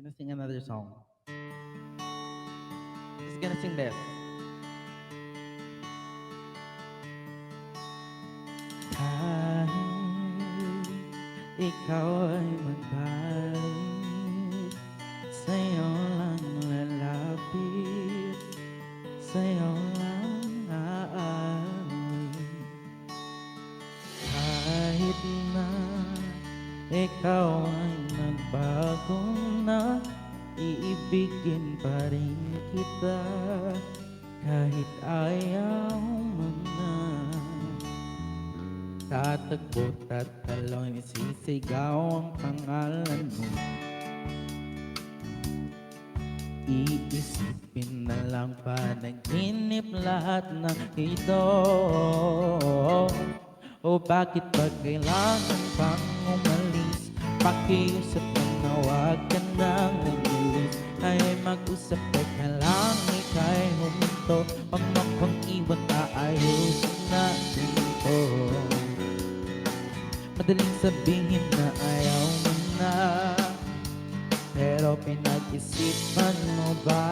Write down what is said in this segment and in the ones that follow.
gonna sing another song. Just gonna sing this. Kahit ikaw ay magbalik, sa'yo lang lalapit, sa'yo lang aamin. Kahit na ikaw ay nagbago na, iibigin pa rin kita kahit ayaw mo na. Tatagpo at talon, isisigaw ang pangalan mo. Iisipin na lang panaginip lahat ng ito. O bakit ba kailangan pang umalis? Pakiusap na huwag ka nang umalis. Ay mag-usap ka lang, ika'y huminto. Huwag mo kong iwan, aayusin natin ito. Madaling sabihin na ayaw mo na, pero pinag-isipan mo ba?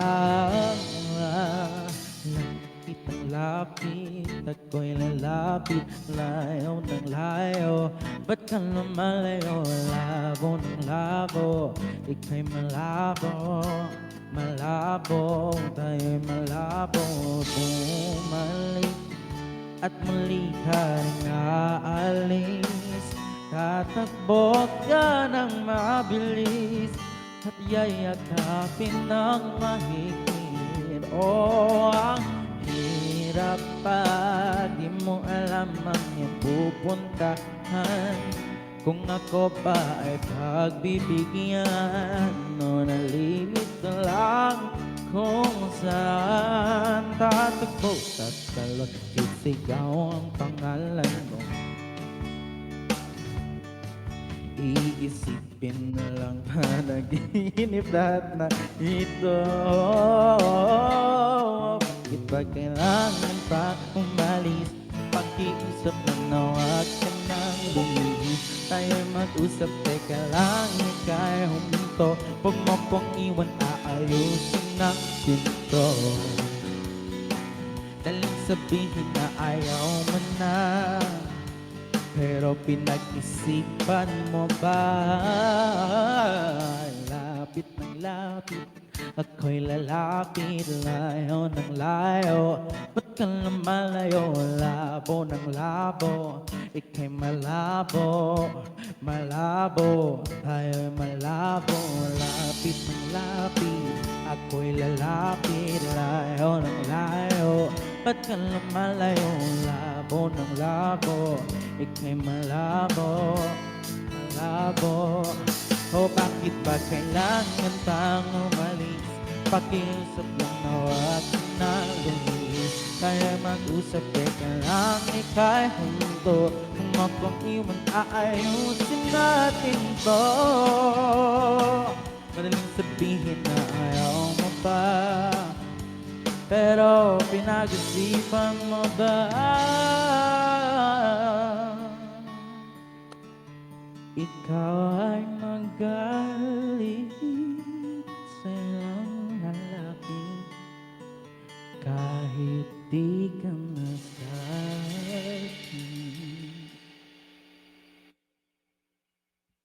Lapit ang lapit, ako'y lalapit, layo ng layo. Ba't ka lumalayo? Labo ng labo, ika'y malabo, malabo, tayo'y malabo. Bumalik at muli ka rin aalis, tatakbo ka ng mabilis at yayakapin ng mahigpit. Oh, ang hirap pag di mo alam ang iyong pupuntahan. Kung ako ba ay pagbibigyan, no, nalilito lang kung saan. Tatakbo, tatalon, sisigaw ang pangalan mo. Iisipin na lang panaginip lahat na ito. Bakit ba kailangan pa umalis? Pakiusap na huwag ka nang lumihis. Tayo'y mag-usap, teka lang, ika'y huminto. Huwag mo kong iwan, aayusin natin to. Daling sabihin na ayaw mo na, pero pinag-isipan mo ba? Lapit ng lapit, ako'y lalapit, layo ng layo. Ba't ka lumalayo? Labo ng labo, ika'y malabo, malabo, tayo'y malabo. Lapit ng lapit, ako'y lalapit, layo ng layo. Ba't ka lumalayo? Labo ng labo, ika'y malabo, malabo. O bakit ba kailangan pang umalis? Pakiusap lang na huwag ka nang lumihis. Kaya mag-usap, teka lang, ika'y huminto. Kung akong iwan, aayusin natin to. Madaling sabihin na ayaw mo pa, pero pinag-isipan mo ba? Ikaw ay magalit sa ilang lalaki, kahit di ka na